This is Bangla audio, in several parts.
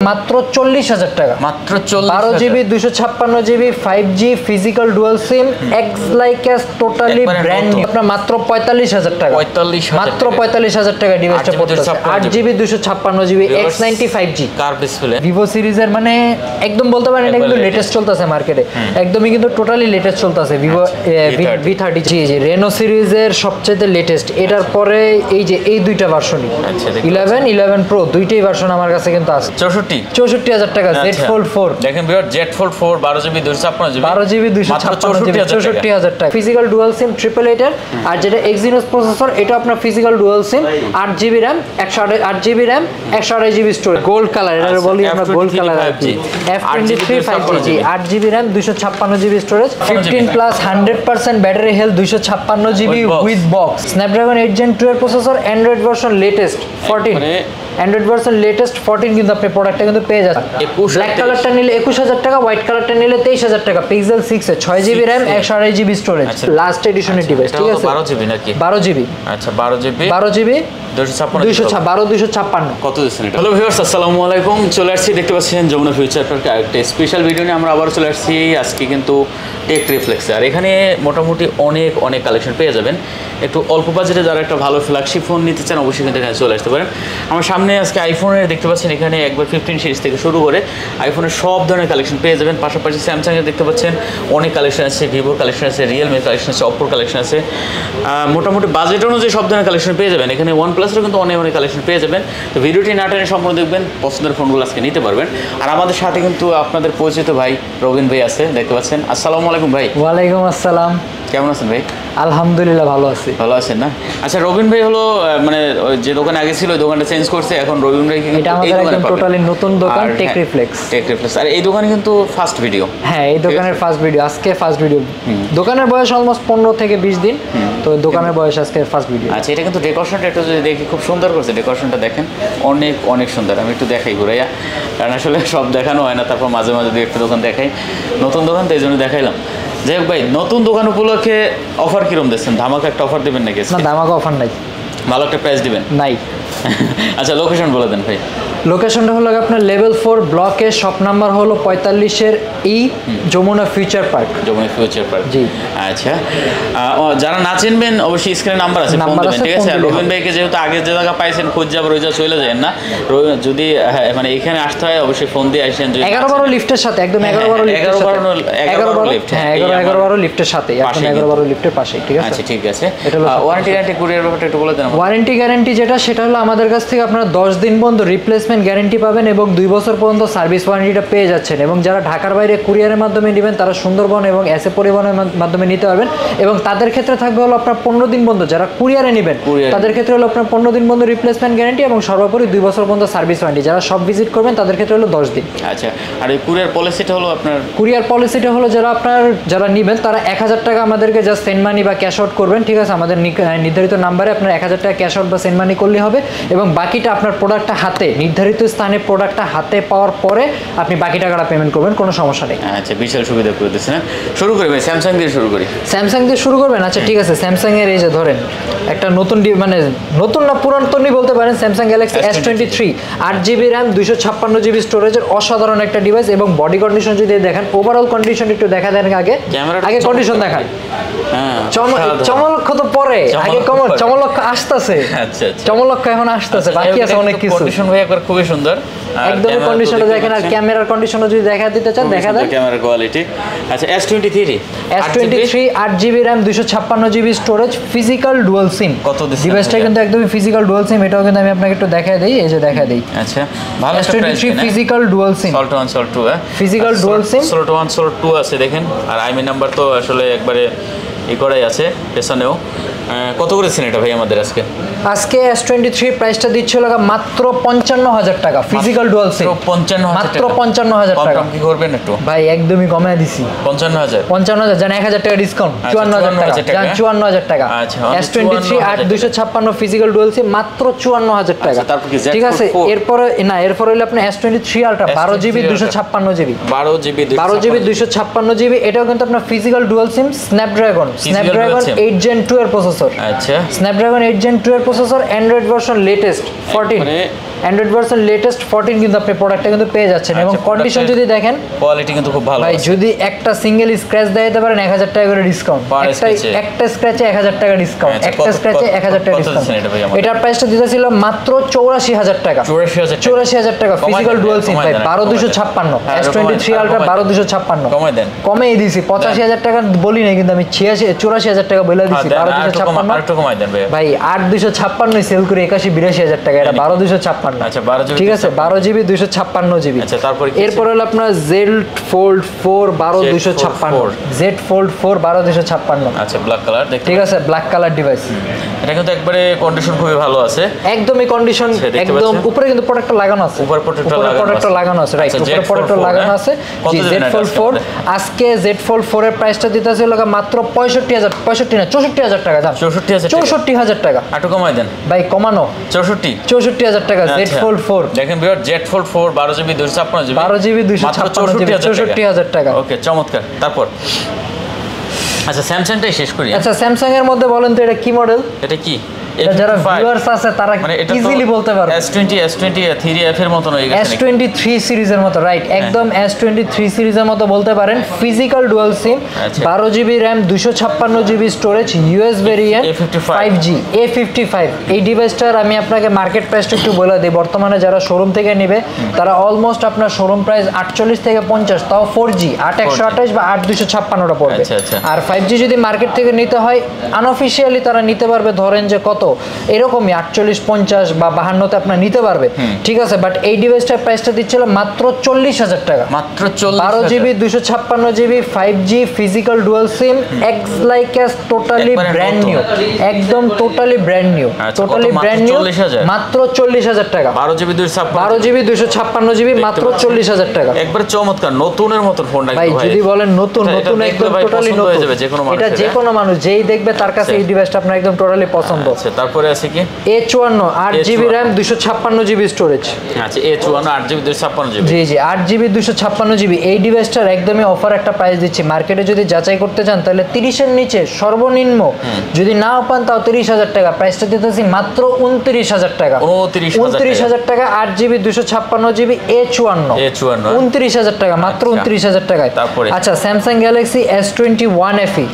মাত্র 40,000 টাকা। মাত্র 40,000। 12GB 256GB 5G physical dual SIM এক্স লাইক এস টোটালি ব্র্যান্ড নিউ আপনার মাত্র 45,000 টাকা। 45,000 মাত্র 45,000 টাকা ডিভাইসটা পড়তেছে। 8GB 256GB X90 5G curve display Vivo সিরিজের মানে একদম বলতে পারেন এটা কিন্তু লেটেস্ট চলতেছে মার্কেটে, একদমই কিন্তু টোটালি লেটেস্ট চলতেছে ভিভো V30 জি জি রেনো সিরিজের সবচেয়ে লেটেস্ট। এটার পরে এই যে এই দুইটা ভার্সনই 11 Pro দুইটাই ভার্সন আমার কাছে কিন্তু আছে। 64,000 টাকা Z Fold 4 দেখেন viewer Z Fold 4 12GB 256GB 12GB 256GB 64,000 টাকা ফিজিক্যাল ডুয়াল সিম 888 এর। আর যেটা Exynos প্রসেসর এটা আপনার ফিজিক্যাল ডুয়াল সিম 8GB RAM 128GB RAM 128GB storage gold colour এটা বলি আমরা গোল্ড কালার আর কি F23 5G 8GB RAM 256GB storage 15 plus 100% battery health 256GB with box Snapdragon 8 Gen 2 এর processor Android version latest 14 Android version latest 14 কিন্তু আপনি প্রোডাক্টটা কিন্তু পেয়ে যাচ্ছেন। ব্ল্যাক কালারটা নিলে 21,000 টাকা, হোয়াইট কালারটা নিলে 23,000 টাকা। Pixel 6 A 6GB RAM 128GB storage last এডিশনের ডিভাইস ঠিক আছে 12GB নাকি 12GB আচ্ছা 12GB 256 কত দিচ্ছেন এটা? হ্যালো ভিউয়ার্স আসসালামু আলাইকুম, চলে আসছি দেখতে পাচ্ছেন যমুনা ফিউচার পার্কে একটা স্পেশাল ভিডিও নিয়ে আমরা আবার চলে আসছি আজকে কিন্তু টেক রিফ্লেক্সে। আর এখানে মোটামুটি অনেক কালেকশন পেয়ে যাবেন। একটু অল্প বাজেটে যারা একটা ভালো ফ্ল্যাগশিপ ফোন নিতে চান অবশ্যই কিন্তু এখানে চলে আসতে পারেন। আমার সামনে আজকে আইফোনের দেখতে পাচ্ছেন এখানে একবার 15 সিরিজ থেকে শুরু করে আইফোনের সব ধরনের কালেকশন পেয়ে যাবেন। পাশাপাশি স্যামসাংয়ের দেখতে পাচ্ছেন অনেক কালেকশন আছে, ভিভোর কালেকশন আছে, রিয়েলমির কালেকশন আছে, অপ্পোর কালেকশন আছে। মোটামুটি বাজেট অনুযায়ী সব ধরনের কালেকশন পেয়ে যাবেন। এখানে OnePlus-এরও কিন্তু অনেক কালেকশন পেয়ে যাবেন। তো ভিডিওটি না টেনে সম্পূর্ণ দেখবেন, পছন্দের ফোনগুলো আজকে নিতে পারবেন। আর আমাদের সাথে কিন্তু আপনাদের পরিচিত ভাই রবিন ভাই আছে দেখতে পাচ্ছেন। আসসালামু আলাইকুম ভাই। ওয়ালাইকুম আসসালাম, কেমন আছেন ভাই? আলহামদুলিল্লাহ ভালো আছি। ভালো আছেন না? আচ্ছা রবিন ভাই হলো মানে যে দোকানে আগে ছিল ওই দোকানটা চেঞ্জ করছে, এখন রবিন ভাই এটা আমাদের একদম টোটালি নতুন দোকান টেক রিফ্লেক্স। আর এই দোকানে কিন্তু ফার্স্ট ভিডিও। হ্যাঁ এই দোকানের ফার্স্ট ভিডিও, আজকে ফার্স্ট ভিডিও। দোকানের বয়স অলমোস্ট 15 থেকে 20 দিন, তো দোকানের বয়স আজকে ফার্স্ট ভিডিও। আচ্ছা এটা কিন্তু ডেকোরেশনটা একটু যদি দেখি খুব সুন্দর করছে, ডেকোরেশনটা দেখেন অনেক সুন্দর। আমি একটু দেখাই ঘুরাইয়া, কারণ আসলে সব দেখানো হয় না, তারপর মাঝে মাঝে দুই একটা দোকান দেখাই, নতুন দোকান তো এই জন্য দেখাইলাম। যাই হোক ভাই, নতুন দোকান উপলক্ষে অফার কিরম দিচ্ছেন? ধামাকা একটা অফার দেবেন নাকি? না ধামাকা অফার নাই, ভালো একটা প্রাইস দিবেন নাই। আচ্ছা লোকেশন বলে দেন ভাই। লোকেশনটা হলো আপনার লেভেল 4 ব্লকে, শপ নাম্বার হলো 45-এর ই Jamuna Future Park. Jamuna Future Park জি। আচ্ছা যারা না চিনবেন অবশ্যই স্ক্রিনে নাম্বার আছে, ফোন দেবেন ঠিক আছে। আর রবিন ভাইকে যেহেতু আগে যে জায়গা পাইছেন খোঁজ যাবার ওই জায়গা চলে যায় না, যদি মানে এখানে আসতে হয় অবশ্যই ফোন দিয়ে আসেন। 11-12 লিফটের সাথে একদম 11-12 লিফটের সাথে 11-12 লিফটের সাথে একদম 11-12 লিফটের পাশে ঠিক আছে। আচ্ছা ঠিক আছে। ওয়ারেন্টি গ্যারান্টি কুরিয়ার ব্যাপারটা একটু বলে দেন। ওয়ারেন্টি গ্যারান্টি যেটা সেটা হলো আমাদের কাছ থেকে আপনারা 10 দিন পর্যন্ত রিপ্লেসমেন্ট গ্যারান্টি পাবেন এবং 2 বছর পর্যন্ত সার্ভিস ওয়ারেন্টিটা পেয়ে যাচ্ছেন। এবং যারা ঢাকার বাইরে কুরিয়ারের মাধ্যমে নেবেন তারা সুন্দরবন এবং এসএ পরিবহনের মাধ্যমে নিতে পারবেন। এবং তাদের ক্ষেত্রে থাকবে হলো আপনার 15 দিন পর্যন্ত, যারা কুরিয়ারে নেবেন তাদের ক্ষেত্রে হলো আপনার 15 দিন পর্যন্ত রিপ্লেসমেন্ট গ্যারান্টি এবং সর্বোপরি 2 বছর পর্যন্ত সার্ভিস ওয়ারেন্টি। যারা সব ভিজিট করবেন তাদের ক্ষেত্রে হলো 10 দিন। আচ্ছা আর এই কুরিয়ার পলিসিটা হলো আপনার যারা নেবেন তারা 1000 টাকা আমাদেরকে জাস্ট সেন্ড মানি বা ক্যাশ আউট করবেন ঠিক আছে। আমাদের নির্ধারিত নাম্বারে আপনার 1000 টাকা ক্যাশ আউট বা সেন্ড মানি করলেই হবে এবং বাকিটা আপনার প্রোডাক্টটা হাতে নির্ধারিত স্থানে প্রোডাক্টটা হাতে পাওয়ার পরে আপনি বাকি টাকাটা পেমেন্ট করবেন, কোনো সমস্যা নেই। আচ্ছা বিশাল সুবিধা করে দিচ্ছেন। শুরু করি ভাই, স্যামসাং দিয়ে শুরু করি। স্যামসাং দিয়ে শুরু করবেন? আচ্ছা ঠিক আছে। স্যামসাং এর এই যে ধরেন একটা নতুন মানে নতুন না পুরাতনই বলতে পারেন, Samsung Galaxy S23 8GB RAM 256GB স্টোরেজের অসাধারণ একটা ডিভাইস। এবং বডি কন্ডিশন যদি দেখেন, ওভারঅল কন্ডিশন একটু দেখা দেন আগে কন্ডিশন দেখান। চমলক্ষ তো পরে, আগে চমলক্ষ আসতেছে। আচ্ছা চমলক্ষ এখন আসতেছে, বাকি আছে অনেক কিছু। কন্ডিশন ভাই একবার খুবই সুন্দর, একদম কন্ডিশনটা দেখেন। আর ক্যামেরার কন্ডিশনও যদি দেখা দিতে চান দেখা দেন, ক্যামেরা কোয়ালিটি। আচ্ছা S23 8GB RAM 256GB storage physical dual SIM. কত ডিভাইসটা কিন্তু একদমই ফিজিক্যাল ডুয়াল সিম, এটাও কিন্তু আমি আপনাকে একটু দেখায় দেই, এই যে দেখায় দেই। আচ্ছা ভালো S23 ফিজিক্যাল ডুয়াল সিম, সল্ট 1 সল্ট 2 ফিজিক্যাল ডুয়াল সিম, সল্ট 1 সল্ট 2 আছে দেখেন। আর আইমি নাম্বার তো আসলে একবারে করাই আছে পেছনেও। কত করেছেন এটা ভাই আমাদের আজকে? S23 প্রাইসটা দিচ্ছিল মাত্র 55,000 টাকা ফিজিক্যাল ডুয়াল সিম। মাত্র 55,000 টাকা। কম কি করবেন একটু ভাই? একদমই কমায় দিছি 55,000 জান 1000 টাকা ডিসকাউন্ট 54,000 টাকা জান 54,000 টাকা। S23 8 ফিজিক্যাল ডুয়াল সিম মাত্র 54,000 টাকা ঠিক আছে। এরপর হলো আপনার S23 ultra 12GB 256GB 12GB 256GB। এটাও কিন্তু আপনার ফিজিক্যাল ডুয়াল সিম স্ন্যাপড্রাগন 8 Gen 2 এর প্রসেসর প্রসেসর। আচ্ছা, স্ন্যাপড্রাগন 8 Gen 2 এর processor, Android version latest 14, Android version latest 14 কিন্তু আপনি প্রোডাক্টটা কিন্তু পেয়ে যাচ্ছেন। এবং কন্ডিশন যদি দেখেন, কোয়ালিটি কিন্তু খুব ভালো ভাই যদি একটা সিঙ্গেল স্ক্র্যাচ দিতে পারেন 1000 টাকা করে ডিসকাউন্ট, একটা স্ক্র্যাচে 1000 টাকা ডিসকাউন্ট, একটা স্ক্র্যাচে 1000 টাকা ডিসকাউন্ট। এটার প্রাইসটা দিতেছিল মাত্র 84000 টাকা, 84000 টাকা ফিজিক্যাল ডুয়াল সিম ভাই, 12256 S23 আলট্রা 12256 কমাই দেন, কমেই দিছি 85000 টাকা বলি নাই কিন্তু আমি 84000 টাকা বলে দিছি। 12256 আরেকটু কমাই দেন ভাই, 8256 সেল করে 81-82000 টাকা, এটা 12256। আচ্ছা 12 জিবি, ঠিক আছে 12 জিবি 256 জিবি। আচ্ছা তারপর এরপর হলো আপনার Z Fold 4 12256, Z Fold 4 12256। আচ্ছা ব্ল্যাক কালার দেখতে, ঠিক আছে ব্ল্যাক কালার ডিভাইস, এটা কিন্তু একবারে কন্ডিশন খুবই ভালো আছে, একদমই কন্ডিশন একদম। উপরে কিন্তু প্রোডাক্টটা লাগানো আছে, উপরে প্রোডাক্টটা লাগানো আছে, রাইট, উপরে প্রোডাক্টটা লাগানো আছে। জি Z Fold 4, আজকে Z Fold 4 এর প্রাইসটা দিতেছে মাত্র 65000, 65 না 64000 টাকা দাম, 64000 টাকা। একটু কমাই দেন ভাই, কমানো 64000 টাকা। Z Fold 4 দেখেন viewer, Z Fold 4 12 GB 256 GB, 12 GB 256 GB, 64000 টাকা। ওকে চমৎকার। তারপর আচ্ছা স্যামসাংটাই শেষ করি। আচ্ছা স্যামসাং এর মধ্যে বলেন তো এটা কি মডেল? এটা কি যারা ভিউয়ার্স আছে তারা ইজিলি বলতে পারবে, S20 3F এর মত হয়ে গেছে, S23 সিরিজের মতো, রাইট, একদম S23 সিরিজের মতো বলতে পারেন। ফিজিক্যাল ডুয়াল সিম, 12 GB RAM, 256 GB storage, US variant, 5G A55। এই ডিভাইসটার আমি আপনাকে মার্কেট প্রাইসটা একটু বলে দিই। বর্তমানে যারা শোরুম থেকে নেবে তারা অলমোস্ট আপনার শোরুম প্রাইস 48 থেকে 50, তাও 4G 8128 বা 8256টা পড়বে। আর 5G যদি মার্কেট থেকে নিতে হয় আনঅফিশিয়ালি তারা নিতে পারবে ধরেন যে কত এরকমই 48, 50 বা 52তে আপনার নিতে পারবে, ঠিক আছে। বাট এই ডিভাইসটার প্রাইসটা দিচ্ছিল মাত্র 40000 টাকা, মাত্র 40, 12 GB 256 GB 5G physical dual SIM, এক্স লাইক অ্যাজ টোটালি ব্র্যান্ড নিউ, একদম totally brand new, totally brand new, মাত্র 40000 টাকা। 12 জিবি 256 জিবি মাত্র 40000 টাকা, একবার চমৎকার নতুনের মত ফোনটা ভাই। যদি বলেন নতুন একদম টোটালি নতুন হয়ে যাবে, এটা যে কোনো মানুষ যেই দেখবে তার কাছে এই ডিভাইসটা আপনার একদম টোটালি পছন্দ। তারপরে আছে কি A54 8GB RAM 256GB storage. আচ্ছা A54 8GB 256GB, জি জি 8GB 256GB। এই ডিভাইসটার একদমই অফার একটা প্রাইস দিচ্ছি। মার্কেটে যদি যাচাই করতে চান তাহলে 30 এর নিচে সর্বনিম্ন যদি নাও পান তাও 30000 টাকা, প্রাইসটা দিতেছি মাত্র 29000 টাকা, 29000 টাকা। 8GB 256GB A54 29000 টাকা, মাত্র 29000 টাকায়। আচ্ছা Samsung Galaxy S21 FE,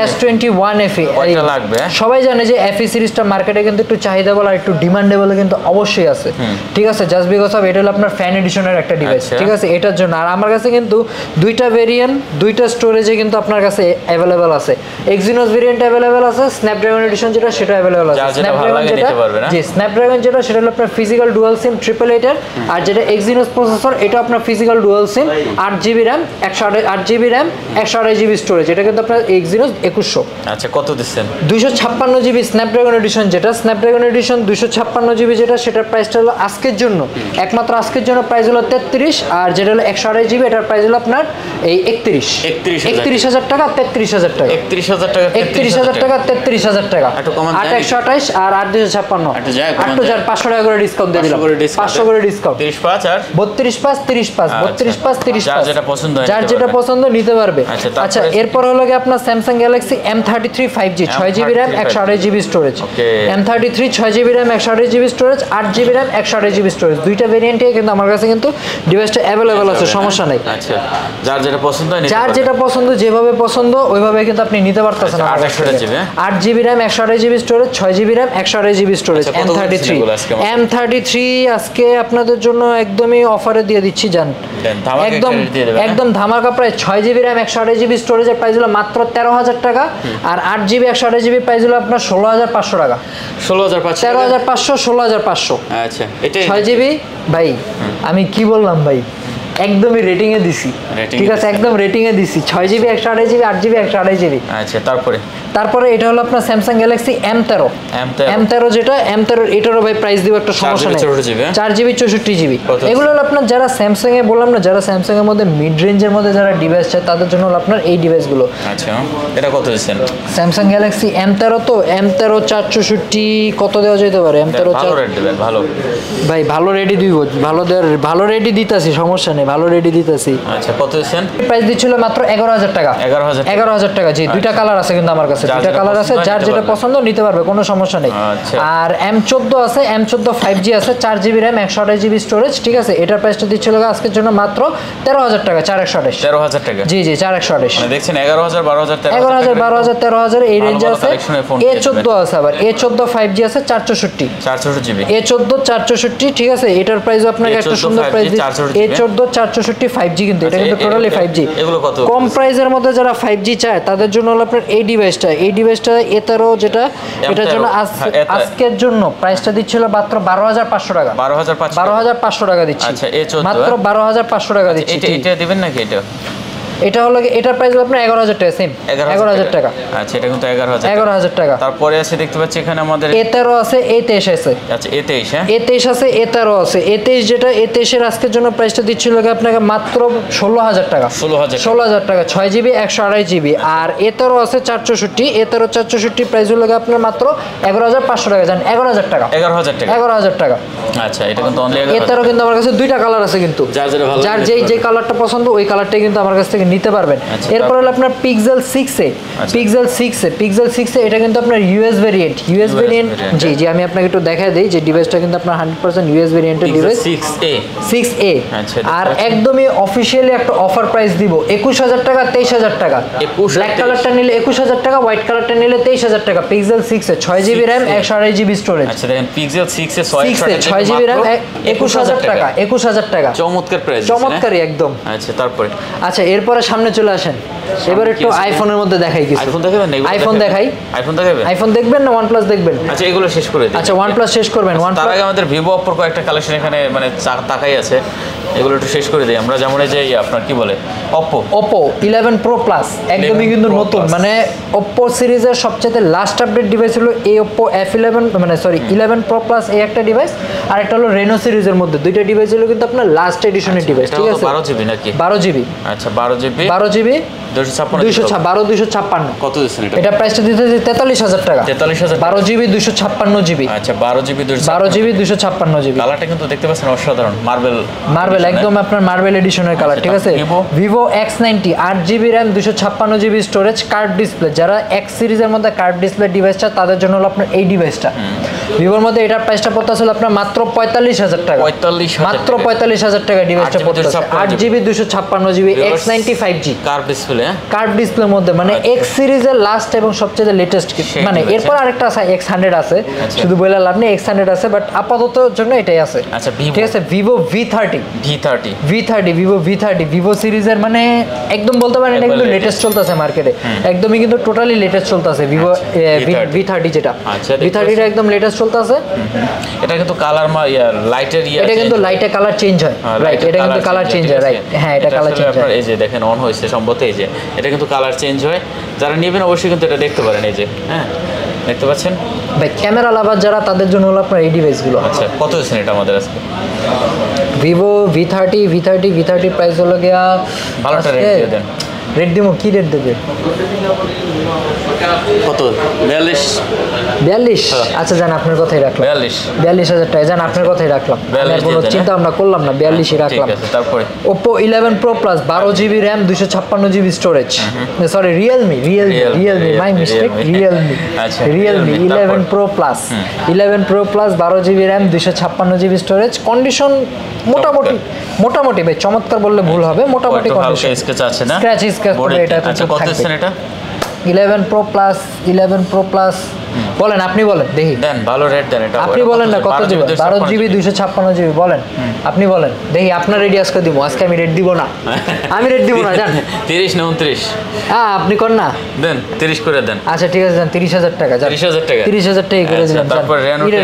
S21 FE কয়টা লাগবে? সবাই জানে যে FE সিরিজটা মার্কেটে কিন্তু একটু চাহিদাবল আর একটু ডিমান্ডেবল কিন্তু অবশ্যই আছে, ঠিক আছে। জাস্ট বিকজ অফ এটা হলো আপনার ফ্যান এডিশনের একটা ডিভাইস, ঠিক আছে, এটার জন্য। আর আমার কাছে কিন্তু দুইটা ভেরিয়েন্ট, দুইটা স্টোরেজে কিন্তু আপনার কাছে অ্যাভেলেবেল আছে। এক্সিনোস ভেরিয়েন্ট অ্যাভেলেবেল আছে, স্ন্যাপড্রাগন এডিশন যেটা সেটা অ্যাভেলেবেল আছে। স্ন্যাপড্রাগন যেটা, জি স্ন্যাপড্রাগন যেটা সেটা হলো আপনার ফিজিক্যাল ডুয়াল সিম 888 এর, আর যেটা এক্সিনোস প্রসেসর এটা আপনার ফিজিক্যাল ডুয়াল সিম 8GB RAM 128GB RAM 128GB storage, এটা কিন্তু আপনার এক্সিনোস 2100। আচ্ছা কত দিচ্ছেন? 256GB স্ন্যাপড্রাগন এডিশন যেটা, স্ন্যাপড্রাগন এডিশন 256GB যেটা, সেটার প্রাইসটা হলো আজকের জন্য, একমাত্র আজকের জন্য প্রাইস হলো 33, আর যেটা হলো 128GB এটার প্রাইস হলো আপনার এই 31000 টাকা, 33000 টাকা, 31000 টাকা, 31000 টাকা, 33000 টাকা, 8128 আর 8256, 8500 টাকা করে ডিসকাউন্ট দিয়ে দিলাম, 500 করে ডিসকাউন্ট, 35 আর 32 35 যেটা পছন্দ হয়, যার যেটা পছন্দ নিতে পারবে। আচ্ছা এরপর হলো কি আপনার Samsung Galaxy M33 5G 6GB RAM 128GB storage, M33 6GB RAM 128GB storage, 8GB RAM 128GB storage, দুইটা ভেরিয়েন্টে কিন্তু আমার কাছে কিন্তু ডিভাইসটা অ্যাভেলেবল আছে, সমস্যা নাই। আচ্ছা যার যেটা পছন্দ হয়, যার যেটা পছন্দ যেভাবে পছন্দ ওইভাবে কিন্তু আপনি নিতে পারতেছেন। 8GB RAM 128GB storage, 6GB RAM 128GB storage, M33 আজকে আপনাদের জন্য একদমই অফারে দিয়ে দিচ্ছি, জান একদম ধামাকা প্রাইস। 6GB RAM 128GB স্টোরেজের প্রাইস হলো মাত্র 13000 টাকা, আর 8GB 128GB প্রাইস হলো আপনার 16500 টাকা, 13500 16500। আচ্ছা এটা 6GB ভাই আমি কি বললাম ভাই, একদমই রেটিং এ দিছি, ঠিক আছে, একদম রেটিং এ দিছি। 6GB 128GB 8GB 128GB। আচ্ছা তারপরে এটা হলো আপনার স্যামসাং গ্যালাক্সি M13 যেটা, M13 এটারও ভাই প্রাইস দিব একটা সমস্যা নেই, 4GB 64GB। এগুলো হলো আপনার যারা স্যামসাং এ বললাম না, যারা স্যামসাং এর মধ্যে মিড রেঞ্জের মধ্যে যারা ডিভাইস চায় তাদের জন্য হলো আপনার এই ডিভাইসগুলো। আচ্ছা এটা কত দিচ্ছেন? স্যামসাং গ্যালাক্সি M13 তো M13 464 কত দেওয়া যেতে পারে? M13 ভালো রেট দিবেন, ভালো ভাই, ভালো রেডি দিব, ভালো রেডি দিতাছি, সমস্যা নেই, ভালো রেডি দিতাছি। আচ্ছা কত দিচ্ছেন? প্রাইস দিচ্ছিল মাত্র 11000 টাকা, 11000 টাকা। জি দুইটা কালার আছে কিন্তু আমার কাছে, আছে, দুইটা কালার আছে, যার যেটা পছন্দ নিতে পারবে, কোনো সমস্যা নেই। আর M14 আছে, M14 5G আছে, 4GB RAM 128GB স্টোরেজ, ঠিক আছে। এটার প্রাইসটা দিচ্ছিল আজকের জন্য মাত্র 13,000 টাকা, 4128। 13,000 টাকা, জি জি 4128। মানে দেখছেন 11,000 12,000 11,000 12,000 13,000 এই রেঞ্জে আছে। A14 আছে, আবার A14 5G আছে 464GB, A14 464, ঠিক আছে। এটার প্রাইসও আপনাকে একটা সুন্দর প্রাইস দিই, A14 464 5G, কিন্তু এটা কিন্তু টোটালি 5G। এগুলো কত? কম প্রাইসের মধ্যে যারা 5G চায় তাদের জন্য হলো আপনার এই ডিভাইসটা, A13 যেটা, এটার জন্য আজকের জন্য প্রাইসটা দিচ্ছিল মাত্র 12,500 টাকা, 12,500 টাকা দিচ্ছি। আচ্ছা A14 মাত্র 12,500 টাকা দিচ্ছি। এটা দিবেন নাকি? এটা হলো এটার প্রাইস আপনার 11,000 টাকা, সেম 11,000 টাকা। আচ্ছা এটা কিন্তু 11,000 টাকা। তারপরে আছে দেখতে পাচ্ছি এখানে আমাদের A13 আছে, A23 আছে। আচ্ছা A23, হ্যাঁ A23 আছে, A13 আছে। A23 যেটা, A23 এর আজকের জন্য প্রাইসটা দিচ্ছিল আপনাকে মাত্র 16,000 টাকা, 16,000 টাকা, 6GB 128GB। আর A13 আছে 464, A13 464 প্রাইস হলো আপনার মাত্র 11,500 টাকা, জান 11,000 টাকা, 11,000 টাকা। আচ্ছা এটা কিন্তু অনলি A13 কিন্তু আমার কাছে দুইটা কালার আছে, কিন্তু যার যে কালারটা পছন্দ ওই কালারটাই কিন্তু আমার কাছ থেকে নিতে পারবেন। এরপর হলো আপনার Pixel 6a, Pixel 6a এটা কিন্তু আপনার ইউএস ভেরিয়েন্ট, জি জি আমি আপনাকে একটু দেখাই দেই যে ডিভাইসটা কিন্তু আপনার 100% ইউএস ভেরিয়েন্টের ডিভাইস, 6a। আর একদমই অফিশিয়ালি একটা অফার প্রাইস দিব 21,000 টাকা, 23,000 টাকা। ব্ল্যাক কালারটা নিলে 21,000 টাকা, হোয়াইট কালারটা নিলে 23,000 টাকা। Pixel 6a 6GB RAM 128GB storage. আচ্ছা দেখেন Pixel 6a 6GB RAM 21,000 টাকা, 21,000 টাকা। চমৎকার প্রাইস, চমৎকারই একদম। আচ্ছা তারপরে, আচ্ছা এরপরে সামনে চলে আসেন, এবার একটু আইফোনের মধ্যে দেখাই কিছু। আইফোন দেখাবেন? আইফোন দেখাই। আইফোন দেখবেন না OnePlus দেখবেন? আচ্ছা এগুলো শেষ করে দিই। আচ্ছা OnePlus শেষ করবেন। তার আগে আমাদের Vivo Oppo কয়েকটা কালেকশন এখানে মানে তাকাই আছে, এগুলো একটু শেষ করে দিই আমরা। যেমন এই যে আপনার কি বলে Oppo 11 Pro Plus, একদমই কিন্তু নতুন, মানে Oppo সিরিজের সবচেয়ে লাস্ট আপডেট ডিভাইস হলো এই Oppo F11, মানে সরি 11 Pro Plus এই একটা ডিভাইস, আর একটা হলো Reno সিরিজের মধ্যে। দুইটা ডিভাইস হলো কিন্তু আপনার লাস্ট এডিশনের ডিভাইস, ঠিক আছে। 12GB নাকি? 12GB। আচ্ছা 12GB 256 কত দিচ্ছেন এটা? এটা প্রাইসটা দিতেছি 43,000 টাকা, 43,000। 12GB 256GB। আচ্ছা 12GB 256GB। কালারটা কিন্তু দেখতে পাচ্ছেন অসাধারণ, মার্বেল একদম আপনার মার্বেল এডিশনের কালার, ঠিক আছে। Vivo X90 8GB RAM 256GB storage, curve display. যারা X সিরিজের মধ্যে কার্ভ ডিসপ্লে ডিভাইসটা তাদের জন্য হলো আপনার এই ডিভাইসটা। ভিভোর মধ্যে এটার প্রাইসটা পড়তেছিল আপনার মাত্র 45,000 টাকা, মাত্র 45,000 টাকা ডিভাইসটা পড়তেছে। 8GB 256GB X90 5G curve ডিসপ্লের মধ্যে, মানে X সিরিজের লাস্ট এবং সবচেয়ে লেটেস্ট। মানে এরপর আরেকটা আছে X100 আছে, শুধু বলে লাভ নেই, X100 আছে, বাট আপাতত জন্য এটাই আছে। আচ্ছা ঠিক আছে। Vivo V30 Vivo V30 Vivo সিরিজের মানে একদম বলতে পারেন এটা কিন্তু লেটেস্ট চলতেছে মার্কেটে, একদমই কিন্তু টোটালি লেটেস্ট চলতেছে Vivo V30 যেটা, V30 টা একদম লেটেস্ট চলতেছে। এটা কিন্তু কালার লাইটের এটা কিন্তু লাইটে কালার চেঞ্জ হয়, রাইট। এটা কিন্তু কালার চেঞ্জ হয়, রাইট। হ্যাঁ এটা কালার চেঞ্জ হয়। এই যে দেখেন অন হয়েছে সম্ভবত, এই যে এটা কিন্তু কালার চেঞ্জ হয়। যারা নেবেন অবশ্যই কিন্তু এটা দেখতে পারেন, এই যে হ্যাঁ দেখতে পাচ্ছেন ভাই। ক্যামেরা লাভার যারা তাদের জন্য হলো আপনার এই ডিভাইসগুলো। আচ্ছা কত দিচ্ছেন এটা আমাদের আজকে? Vivo V30 প্রাইস হলো গিয়া, ভালোটা রেট দিয়ে দেন। রেট দিমো, কি রেট দেবে? কত? 42। আচ্ছা জান আপনার কথাই রাখলাম, 42,000 টাকা। জান আপনার কথাই রাখলাম, আমি কোনো চিন্তা ভাবনা করলাম না, 42ই রাখলাম। তারপরে Oppo 11 Pro Plus 12GB RAM 256GB storage, sorry Realme my mistake, Realme 11 Pro Plus 12GB RAM 256GB storage. Condition মোটামুটি ভাই, চমৎকার বললে ভুল হবে, মোটামুটি কন্ডিশন। স্ক্র্যাচ আছে না? স্ক্র্যাচ পড়ে এটা। আচ্ছা কত দিচ্ছেন এটা? 11 Pro Plus বলেন, আপনি বলেন দেখি। দেন ভালো রেট দেন এটা। আপনি বলেন না কত দিবেন? 12GB 256GB বলেন, আপনি বলেন দেখি। আপনার রেডি আজকে দিব, আজকে আমি রেট দিব না, আমি রেট দিব না জান। 30 না 29? হ্যাঁ আপনি কোন না দেন 30 করে দেন। আচ্ছা ঠিক আছে জান, 30,000 টাকা জান, 30,000 টাকা করে দিলাম। তারপর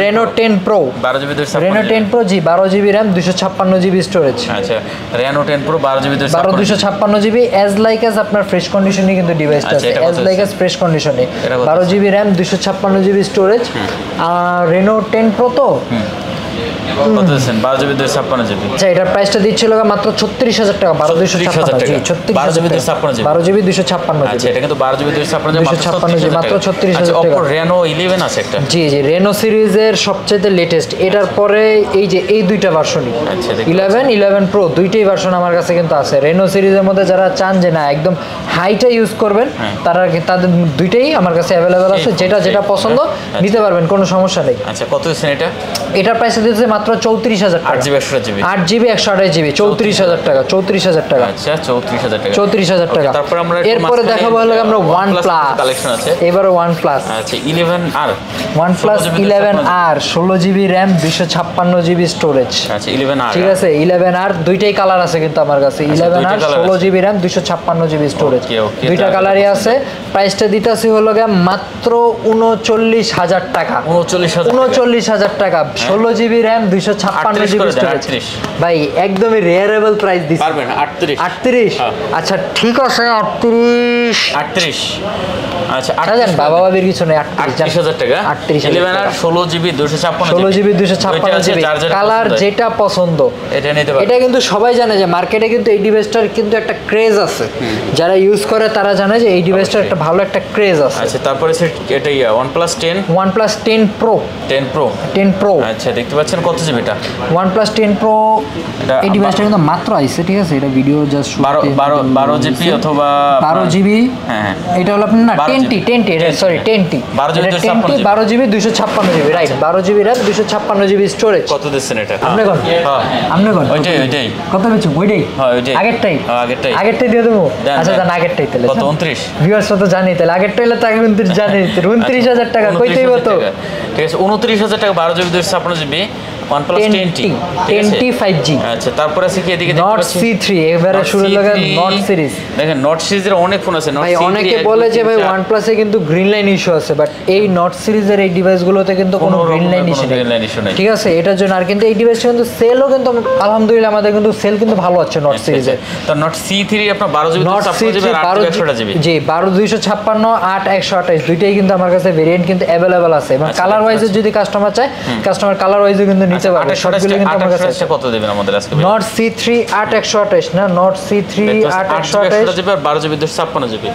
Reno 10 Pro 12GB 256, Reno 10 Pro জি 12GB RAM 256GB স্টোরেজ। আচ্ছা Reno 10 Pro 12GB 256GB as like as আপনার ফ্রেশ কন্ডিশনে কিন্তু ডিভাইসটা আছে, as like as ফ্রেশ কন্ডিশনে। 12GB RAM 256GB storage. আর Reno 10 Pro তো কত দিচ্ছেন 12 জিবি 256 জিবি? আচ্ছা এটার প্রাইসটা দিচ্ছিল মাত্র 36000 টাকা 12256 জি 12 জিবি 256 জিবি 12 জিবি 256 আচ্ছা এটা কিন্তু 12 জিবি 256 জিবি মাত্র 36000 আচ্ছা টাকা। Oppo Reno 11 আছে একটা। জি জি রেনো সিরিজের সবচেয়ে লেটেস্ট, এটার পরে এই যে এই দুইটা ভার্সনই আচ্ছা, 11 প্রো দুইটাই ভার্সন আমার কাছে কিন্তু আছে। রেনো সিরিজের মধ্যে যারা চান যে না একদম হাইটা ইউজ করবেন তারা তাদের দুইটাই আমার কাছে অ্যাভেলেবেল আছে, যেটা পছন্দ নিতে পারবেন, কোনো সমস্যা নেই। আচ্ছা কত দিচ্ছেন এটা? এটার প্রাইস দিচ্ছে মাত্র 34000 টাকা। 8 জিবি 128 জিবি 8 জিবি 128 জিবি 34000 টাকা 34000 টাকা। আচ্ছা 34000 টাকা 34000 টাকা। তারপর আমরা এরপরে দেখাবো হলো আমরা OnePlus কালেকশন আছে এবারে OnePlus আচ্ছা 11R OnePlus 11R 16 GB RAM 256 GB storage. আচ্ছা 11R ঠিক আছে 11R দুইটাই কালার আছে কিন্তু আমার কাছে 11R 16 GB RAM 256 GB storage দুইটা কালারই আছে। প্রাইসটা দিতেছি হলো মাত্র 39000 টাকা 39000 টাকা 16 জিবি র্যাম 256 জিবি স্টোরেজ। ভাই একদমই রেয়ারেবল প্রাইস দিছি পারবেন 38 আচ্ছা ঠিক আছে 38 আচ্ছা জানেন বাবা বাবির কিছু নেই 38000 টাকা 11R 16 GB 256 GB 256 GB colour যেটা পছন্দ এটা নিতে পারবেন। এটা কিন্তু সবাই জানে যে মার্কেটে কিন্তু এই ডিভাইসটার কিন্তু একটা ক্রেজ আছে, যারা ইউজ করে তারা জানে যে এই ডিভাইসটার একটা ভালো একটা ক্রেজ আছে। আচ্ছা তারপরে এটা OnePlus 10 Pro আচ্ছা দেখতে পাচ্ছেন কত জিবি এটা? OnePlus 10 Pro এই ডিভাইসটা কিন্তু মাত্র আইছে, ঠিক আছে এটা ভিডিও জাস্ট 12 জিবি অথবা 12 জিবি হ্যাঁ এটা হলো আপনার না 10T sorry 10T 12 GB 256 GB right 12 GB RAM 256 GB storage. কত দিচ্ছেন এটা? আপনি কোন ওইটাই কত বেচুন ওইটাই আগেরটাই দিয়ে দেবো। আচ্ছা জান আগেরটাই তাহলে কত 29 ভিউয়ার্স তো জানি তাহলে আগেরটা হলে তাকে 29 জানি 29000 টাকা কইতেই হতো। ঠিক আছে 29000 টাকা 12 GB 256 GB OnePlus 10T 5G। আচ্ছা তারপর আছে কি এদিকে Note C3 এবারে শুরু লাগে Note সিরিজ। দেখেন Note সিরিজের অনেক ফোন আছে। ভাই অনেকে বলে যে ভাই OnePlus এ কিন্তু গ্রিন লাইন ইস্যু আছে, বাট এই Note সিরিজের এই ডিভাইসগুলোতে কিন্তু কোনো গ্রিন লাইন ইস্যু নেই। ঠিক আছে এটার জন্য আর কিন্তু এই ডিভাইসটা কিন্তু সেলও কিন্তু আলহামদুলিল্লাহ আমাদের কিন্তু সেল কিন্তু ভালো আছে Note সিরিজে। তো Note C3 আপনার 12 জিবি 256 জিবি আর 8 জিবি জি 12 256 8 128 দুইটাই কিন্তু আমার কাছে ভেরিয়েন্ট কিন্তু अवेलेबल আছে এবং কালার ওয়াইজ যদি কাস্টমার চায় কাস্টমার কালার ওয়াইজও কিন্তু নিতে পারবে। সবগুলো কিন্তু আমার কাছে কত দিবেন আমাদের আজকে? Note C3 8 128 না Note C3 8 128 জিবি আর 12 জিবি 256 জিবি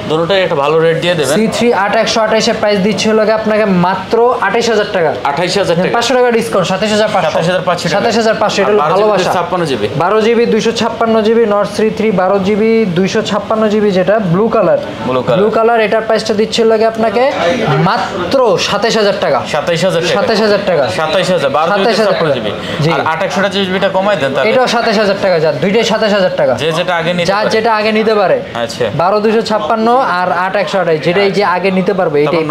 দুটোটাই একটা ভালো রেট দিয়ে দেবেন। C3 8 128 এর প্রাইস দিচ্ছে হলো আপনাকে মাত্র 28000 টাকা 28000 টাকা 500 টাকা ডিসকাউন্ট 27500 27500 এটা হলো ভালোবাসা 56 GB 12 GB 256 GB Note C3 12 GB 256 GB যেটা ব্লু কালার এটার প্রাইসটা দিচ্ছে হলো আপনাকে মাত্র 27000 টাকা 27000 টাকা 27000 12 জিবি আর 28 জিবিটা কমাই দেন তাহলে এটাও 27000 টাকা যা দুইটাই 27000 টাকা যেটা আগে নিতে পারে। আচ্ছা 12 256 আর 8 128 যেটাই যে আগে নিতে পারবে এটাই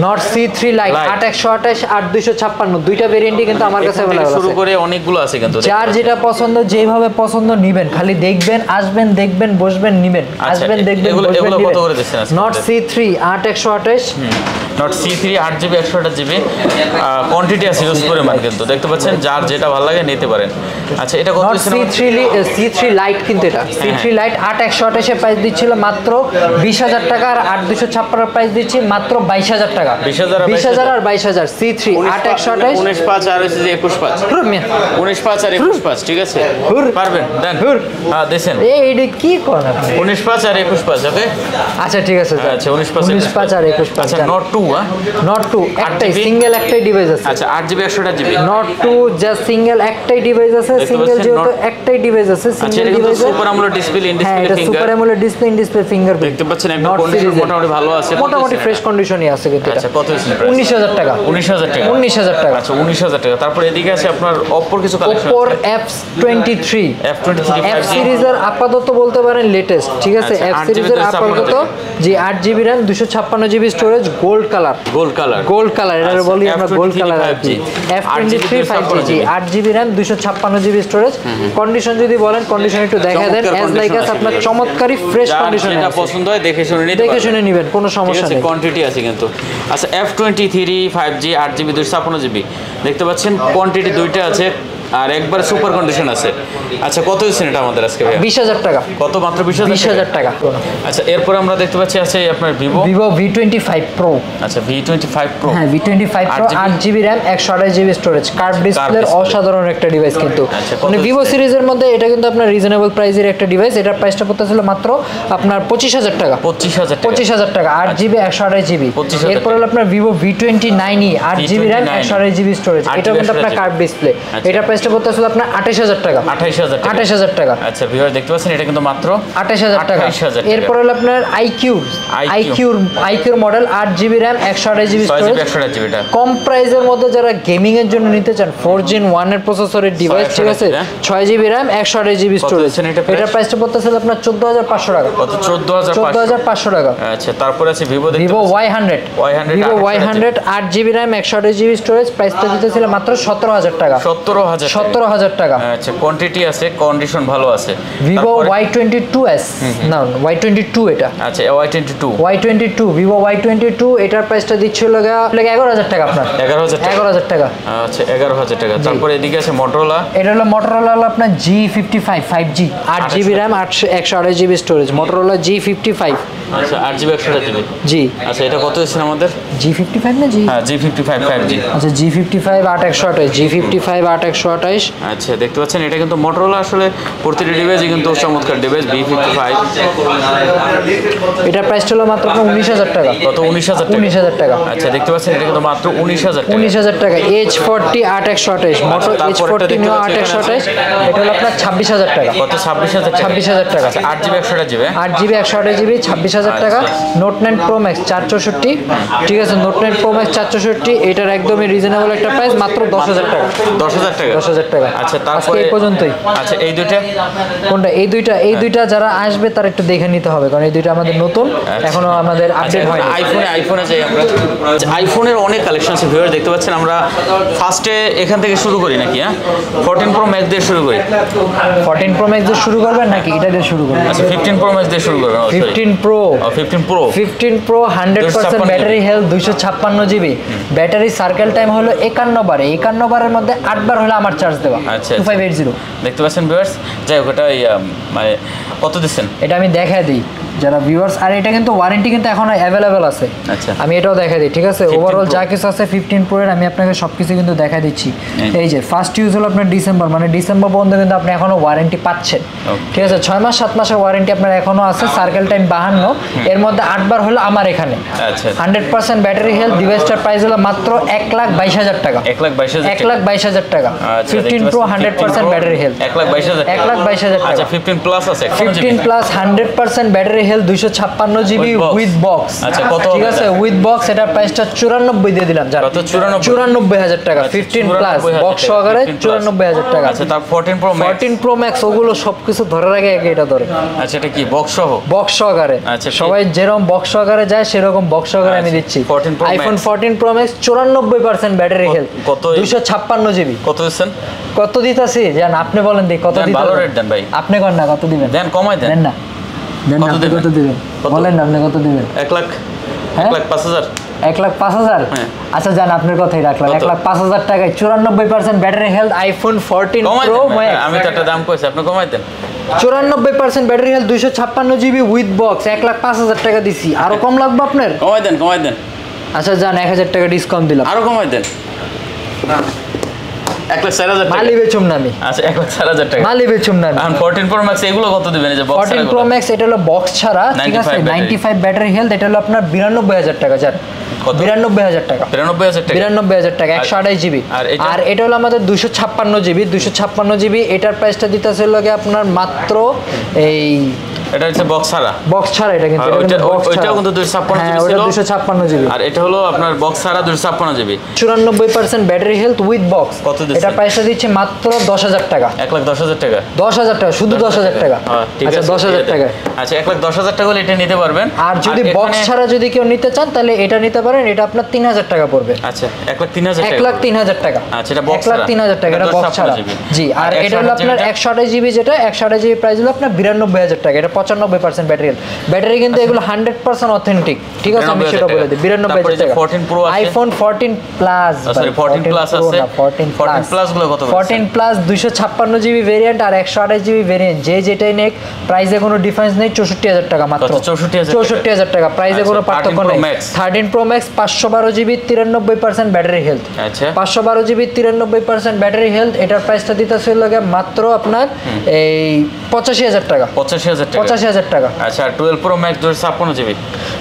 Note C3 Lite 8 128 8 256 দুইটা ভেরিয়েন্টই কিন্তু আমার কাছে अवेलेबल আছে। শুরু করে অনেকগুলো আছে কিন্তু যার যেটা পছন্দ যেভাবে পছন্দ নেবেন, খালি দেখবেন আসবেন দেখবেন বসবেন নেবেন আসবেন দেখবেন বসবেন। এগুলো কত করে দিচ্ছেন? Note C3 8 128 Note C3 8 GB 128 GB quantity আছে ইউজ পরিমাণ কিন্তু দেখতে পাচ্ছেন যার যেটা ভালো লাগে নিতে পারেন। আচ্ছা এটা কত দিচ্ছেন? C3 Lite কিন্তু এটা C3 Lite 8 128 এর প্রাইস দিচ্ছিল মাত্র 20000 টাকা আর 8 256 এর প্রাইস দিচ্ছি মাত্র 22000 টাকা 20000 আর 22000 C3 8 128 19 5 আর হচ্ছে 21 5 19 5 আর 21 5 ঠিক আছে পারবেন দেন হ্যাঁ দেন এইটা কি কোন আপনি 19 5 আর 21 5 ওকে আচ্ছা ঠিক আছে আচ্ছা 19 5 আর 21 5 আচ্ছা Note 2 Note 2 একটাই সিঙ্গেল একটাই ডিভাইস আছে। আচ্ছা 8 GB 128 GB Note 2 just single একটাই ডিভাইস আছে সিঙ্গেল যেহেতু একটাই ডিভাইস আছে single device super AMOLED display in display finger super AMOLED display in display fingerprint দেখতে পাচ্ছেন একদম কন্ডিশন মোটামুটি ভালো আছে মোটামুটি ফ্রেশ কন্ডিশনই আছে কিন্তু আচ্ছা কত হইছে 19000 টাকা 19000 টাকা আচ্ছা 19000 টাকা তারপর এদিকে আছে আপনার Oppo কিছু কালেকশন Oppo F23 F সিরিজের আপাতত বলতে পারেন লেটেস্ট ঠিক আছে F সিরিজের আপাতত জি 8 GB RAM 256 GB storage gold colour এটা বলি আমরা গোল্ড কালার F23 5G জি 8 GB RAM 256 GB storage condition যদি বলেন কন্ডিশন একটু দেখা দেন এজ লাইক আস আপনার চমৎকারী ফ্রেশ কন্ডিশনে যেটা পছন্দ হয় দেখে শুনে নেবেন কোনো সমস্যা নেই কোয়ান্টিটি আছে কিন্তু আচ্ছা F23 5G 8 জিবি 256 জিবি দেখতে পাচ্ছেন কোয়ান্টিটি দুইটা আছে আর একবার সুপার কন্ডিশন আছে। আচ্ছা কত দিচ্ছেন এটা আমাদের আজকে ভাইয়া? 20,000 টাকা। কত? মাত্র 20,000 টাকা। আচ্ছা এরপর আমরা দেখতে পাচ্ছি আছে আপনার ভিভো V25 Pro। আচ্ছা V25 Pro। হ্যাঁ V25 Pro 8GB RAM 128GB storage, curve ডিসপ্লের অসাধারণ একটা ডিভাইস কিন্তু। মানে ভিভো সিরিজের মধ্যে এটা কিন্তু আপনার রিজনেবল প্রাইসের একটা ডিভাইস। এটার প্রাইসটা পড়তেছিল মাত্র আপনার 25,000 টাকা। 25,000 টাকা 8GB 128GB। এরপর হলো আপনার Vivo V29e 8GB RAM 128GB storage, এটা কিন্তু আপনার কার্ভ ডিসপ্লে। এটার প্রাইসটা পড়তেছিল আপনার 28,000 টাকা। 28,000 টাকা। আচ্ছা ভিউয়ার দেখতে পাচ্ছেন এটা কিন্তু মাত্র 28,000 টাকা। এরপর হলো আপনার iQOO model 8GB RAM 128GB storage, কম প্রাইসের মধ্যে যারা গেমিং এর জন্য নিতে চান 4Gen 1 এর প্রসেসরের ডিভাইস, ঠিক আছে, 6GB RAM 128GB স্টোরেজ। এটার প্রাইসটা পড়তেছিল আপনার 14,500 টাকা। কত? 14,500 টাকা। আচ্ছা তারপরে আছে Vivo Y100 8GB RAM 128GB storage, প্রাইসটা দিতেছিল মাত্র 17,000 টাকা। 17,000 টাকা। আচ্ছা কোয়ান্টিটি আছে, কন্ডিশন ভালো আছে। ভিভো Y22s না Y22 এটা। আচ্ছা Y22 ভিভো Y22 এটার প্রাইসটা দিচ্ছিল 11,000 টাকা আপনার। 11,000 টাকা। আচ্ছা 11,000 টাকা। তারপরে এদিকে আছে মোটরোলা। এটা হলো মোটরোলা আপনার G55 5G 8GB RAM 128GB storage, Motorola G55। আচ্ছা 8GB 128GB জি। আচ্ছা এটা কত দিচ্ছেন আমাদের? G55 না জি? হ্যাঁ G55 5G। আচ্ছা G55 8128 G55 8128। আচ্ছা দেখতে পাচ্ছেন এটা কিন্তু মোটরোলা আসলে প্রতিটি ডিভাইসই কিন্তু চমৎকার ডিভাইস V55। এটার প্রাইসটা হলো মাত্র 19,000 টাকা। কত? 19,000 টাকা। আচ্ছা দেখতে পাচ্ছেন এটা কিন্তু মাত্র 19,000 টাকা। H40 8128 মোটর H40 Neo 8128, এটা হলো আপনার 26,000 টাকা। কত? 26,000 টাকা। 8GB 128GB 8GB 128GB 26,000 টাকা। নোট 9 Pro Max 464, ঠিক আছে, নোট 9 Pro Max 464, এটার একদমই রিজনেবল একটা প্রাইস, মাত্র 10,000 টাকা। 10,000 টাকা। আচ্ছা তারপরে এই পর্যন্তই। আচ্ছা এই দুইটা কোনটা? এই দুইটা যারা আসবে তার একটু দেখে নিতে হবে, কারণ এই দুইটা আমাদের নতুন, এখনো আমাদের আপডেট হয়নি। আইফোনে যাই আমরা। আইফোনের অনেক কালেকশন আছে ভিউয়ার দেখতে পাচ্ছেন। আমরা ফার্স্টে এখান থেকে শুরু করি নাকি? হ্যাঁ 14 Pro Max দিয়ে শুরু করি। 14 Pro Max দিয়ে শুরু করবেন নাকি এটা দিয়ে শুরু করবেন? আচ্ছা 15 Pro Max দিয়ে শুরু করবেন। 15 Pro 100% battery health 256GB, battery circle time হলো 51 বারে, 51 বারের মধ্যে 8 বার হলো আমার চার্জ দেওয়া। আচ্ছা 2580 দেখতে পাচ্ছেন ভিউয়ার্স। যাই হোক এটা মানে কত দিচ্ছেন? এটা আমি দেখাই দিই যারা ভিউয়ার্স, আর এটা কিন্তু ওয়ারেন্টি কিন্তু এখনো অ্যাভেলেবেল আছে। আচ্ছা আমি এটাও দেখাই দিই, ঠিক আছে, ওভারঅল যা কিছু আছে 15 Pro এর আমি আপনাকে সবকিছু কিন্তু দেখাই দিচ্ছি। এই যে ফার্স্ট ইউজ হলো আপনার ডিসেম্বর, মানে ডিসেম্বর পর্যন্ত কিন্তু আপনি এখনো ওয়ারেন্টি পাচ্ছেন, ঠিক আছে, 6 মাস 7 মাসের ওয়ারেন্টি আপনার এখনো আছে, সার্কেল টাইম 52, এর মধ্যে 8 বার হলো আমার এখানে। আচ্ছা 100% ব্যাটারি হেলথ, ডিভাইসটার প্রাইস হলো মাত্র 1,22,000 টাকা। 1,22,000 টাকা। 15 Pro 100% ব্যাটারি হেলথ 1,22,000 টাকা। আচ্ছা 15 প্লাস আছে, 15 plus 100% battery health 256GB with box. আচ্ছা কত? ঠিক আছে উইথ বক্স, এটার প্রাইসটা 94 দিয়ে দিলাম। কত? 94,000 টাকা। 15 প্লাস বক্স সহকারে 94,000 টাকা। আচ্ছা তার 14 Pro Max ওগুলো সবকিছু ধরার আগে এটা ধরে। আচ্ছা এটা কি বক্স সহ? বক্স সহকারে। আচ্ছা সবাই যেরকম বক্স সহকারে যায় সেরকম বক্স সহকারে আমি দিচ্ছি। IPhone 14 Pro Max 94% battery health, কত? 256GB। কত দিচ্ছেন? কত দিতাছি জান আপনি বলেন দিই কত দিতে? ভালো রেট দেন ভাই। আপনি কোন না কত দিবেন? দেন কমাই দেন। দেন না কত দিবেন? বলেন না আপনি কত দিবেন? 1 লাখ 1,05,000 1,05,000। আচ্ছা জান আপনার কথাই রাখলাম, 1,05,000 টাকায় 94% battery health iPhone 14 Pro Max। আমি তো একটা দাম কইছি, আপনি কমাই দেন। 94% battery health 256GB with box 1,05,000 টাকা দিছি, আরো কম লাগবে আপনার? কমাই দেন। আচ্ছা জান 1,000 টাকা ডিসকাউন্ট দিলাম, আরো কমাই দেন। 1,04,000 টাকা মালি বেচুম না আমি। আচ্ছা 1,04,000 টাকা মালি বেচুম না আমি। 14 Pro Max এগুলো কত দিবেন? এই যে বক্স 14 Pro Max এটা হলো বক্স ছাড়া, ঠিক আছে, 95 ব্যাটারি হেলথ, এটা হলো আপনার 92,000 টাকা। জান 92,000 টাকা। 92,000 টাকা 128GB। আর এটা হলো আমাদের 256GB। এটার প্রাইসটা দিতেছে হলো আপনার মাত্র এই, এটা হচ্ছে বক্স ছাড়া এটা কিন্তু ওইটাও কিন্তু 256GB ছিল। 256GB। আর এটা হলো আপনার বক্স ছাড়া 256GB। 94% battery health with box. কত দিচ্ছেন? এটা প্রাইসটা দিচ্ছে মাত্র 10,000 টাকা। 1,10,000 টাকা। 10,000 টাকা, শুধু 10,000 টাকা। ঠিক আছে 10,000 টাকা। আচ্ছা 1,10,000 টাকা হলে এটা নিতে পারবেন। আর যদি বক্স ছাড়া যদি কেউ নিতে চান তাহলে এটা নিতে পারেন, এটা আপনার 3,000 টাকা পড়বে। আচ্ছা 1,03,000 টাকা, 1,03,000 টাকা। আচ্ছা এটা বক্স 1,03,000 টাকা, এটা বক্স ছাড়া। জি, আর এটা হলো আপনার 128 জিবি, যেটা 128 জিবি প্রাইস হলো আপনার 92,000 টাকা। এটা 95% ব্যাটারি, ব্যাটারি কিন্তু এগুলো 100% অথেন্টিক, ঠিক আছে, আমি সেটা বলে দিই। 92,000 টাকা। 14 প্রো আছে, আইফোন 14 প্লাস, সরি 14 প্লাস আছে, 14 প্লাস গুলো কত? 14 প্লাস 256 জিবি ভেরিয়েন্ট আর 128 জিবি ভেরিয়েন্ট, যেটাই নেক প্রাইসে কোনো ডিফারেন্স নেই। 64,000 টাকা মাত্র। 64,000 টাকা প্রাইসে কোনো পার্থক্য নেই। 13 pro max 512 GB 93% battery health. আচ্ছা 512 জিবি 93% ব্যাটারি হেলথ, এটার প্রাইসটা দিতেছে লাগে মাত্র আপনার এই 85,000 টাকা। 85,000 টাকা, 85,000 টাকা। আচ্ছা 12 pro max 256 GB,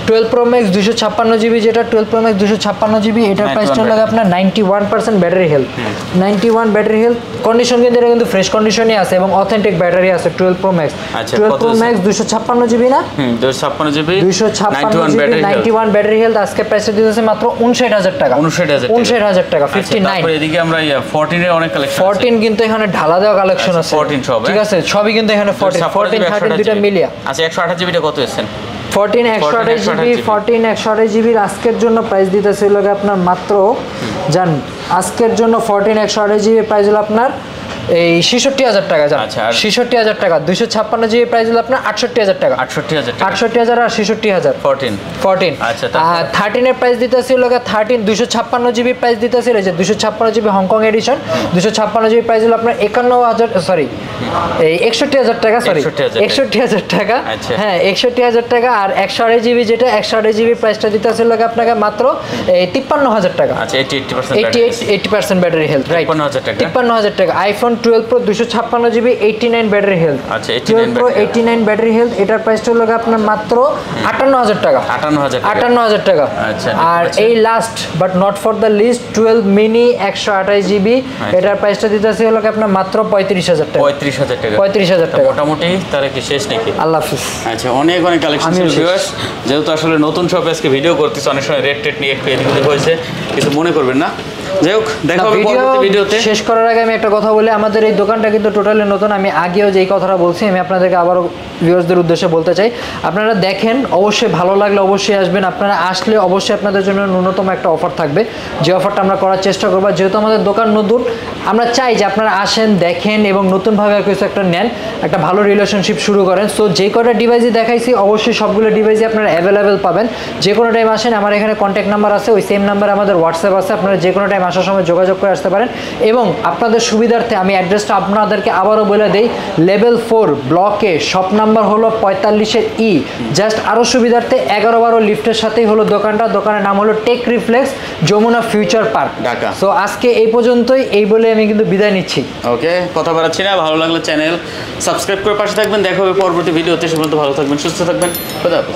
12 pro max 256 GB, যেটা 12 প্রো ম্যাক্স 256 জিবি, এটার প্রাইসটা লাগে আপনার 91% battery health. 91 battery health condition, কিন্তু এটা কিন্তু ফ্রেশ কন্ডিশনই আছে এবং অথেন্টিক ব্যাটারি আছে 12 pro max. 12 pro max 256 GB না, 256 জিবি, 256 জিবি 91 ব্যাটারি হেলথ, আজকে প্রাইসটা দিতেছে মাত্র 59,000 টাকা। 59,000 টাকা 59। তারপরে এদিকে আমরা 14 এর অনেক কালেকশন আছে। 14 কিন্তু এখানে ঢালা দেওয়া কালেকশন আছে। 14 সব, ঠিক আছে, সবই কিন্তু এখানে 14 13 দুটো মিলিয়ে। আচ্ছা 128 জিবিটা কত এসেছেন? 14 128 জিবি, 14 128 জিবির আজকের জন্য প্রাইস দিতেছে লাগে আপনার মাত্র, জান আজকের জন্য 14 128 জিবি প্রাইস হলো আপনার এই 66,000 টাকা। জান 66,000 টাকা। 256 জিবি প্রাইস হলো আপনার 68,000 টাকা। 68,000 টাকা, 68,000 আর 66,000। 14 আচ্ছা। আর 13 এর প্রাইস দিতেছিল লাগে 13 256 জিবি প্রাইস দিতেছিল, যে 256 জিবি হংকং এডিশন, 256 জিবি প্রাইস হলো আপনার 51,000, সরি এই 61,000 টাকা, সরি 61,000 টাকা। হ্যাঁ 61,000 টাকা। আর 128 জিবি, যেটা 128 জিবি প্রাইসটা দিতেছিল লাগে আপনাকে মাত্র এই 53,000 টাকা। আচ্ছা 80% ব্যাটারি হেলথ, রাইট, 53,000 টাকা। IPhone 12 pro 256 GB 89 battery health. আচ্ছা 12 প্রো 89 ব্যাটারি হেলথ, এটার প্রাইসটা হলো আপনার মাত্র 58,000 টাকা। 58,000 টাকা। আচ্ছা আর এই last but not for the least 12 mini 128 GB, এটার প্রাইসটা দিতেছে হলো আপনার মাত্র 35,000 টাকা। 35,000 টাকা মোটামুটি। তাহলে কি শেষ নাকি? আল্লাহ হাফেজ। আচ্ছা অনেক কালেকশন ছিল ভিউয়ার্স, যেহেতু আসলে নতুন শপে আজকে ভিডিও করতেছি, অনেক সময় রেট নিয়ে একটু এদিক ওদিক হয়েছে, কিছু মনে করবেন না। যাই হোক, দেখা হবে পরবর্তী ভিডিওতে। শেষ করার আগে আমি একটা কথা বলি, আমাদের এই দোকানটা কিন্তু টোটালি নতুন। আমি আগেও যেই কথাটা বলছি, আমি আপনাদেরকে আবারও ভিউয়ার্সদের উদ্দেশ্যে বলতে চাই, আপনারা দেখেন, অবশ্যই ভালো লাগলে অবশ্যই আসবেন। আপনারা আসলে অবশ্যই আপনাদের জন্য ন্যূনতম একটা অফার থাকবে, যে অফারটা আমরা করার চেষ্টা করবো। যেহেতু আমাদের দোকান নতুন, আমরা চাই যে আপনারা আসেন, দেখেন এবং নতুনভাবে কিছু একটা নেন, একটা ভালো রিলেশনশিপ শুরু করেন। সো যে কটা ডিভাইসই দেখাইছি অবশ্যই সবগুলো ডিভাইসই আপনারা অ্যাভেলেবেল পাবেন। যে কোনো টাইম আসেন, আমার এখানে কন্ট্যাক্ট নাম্বার আছে, ওই সেম নাম্বার আমাদের হোয়াটসঅ্যাপ আছে, আপনারা যে কোনো টাইম আসার সময় যোগাযোগ করে আসতে পারেন। এবং আপনাদের সুবিধার্থে আমি অ্যাড্রেসটা আপনাদেরকে আবারও বলে দিই, লেভেল 4 ব্লকে শপ নাম্বার হলো 45 ই। জাস্ট আরও সুবিধার্থে 11-12 লিফটের সাথেই হলো দোকানটা। দোকানের নাম হলো Tech Reflex, Jamuna Future Park, Dhaka. So আজকে এই পর্যন্তই, এই বলে আমি কিন্তু বিদায় নিচ্ছি। ওকে, কথা বাড়াচ্ছি না। ভালো লাগলে চ্যানেল সাবস্ক্রাইব করে পাশে থাকবেন। দেখা হবে পরবর্তী ভিডিওতে। সে পর্যন্ত ভালো থাকবেন, সুস্থ থাকবেন। খোদা হাফেজ।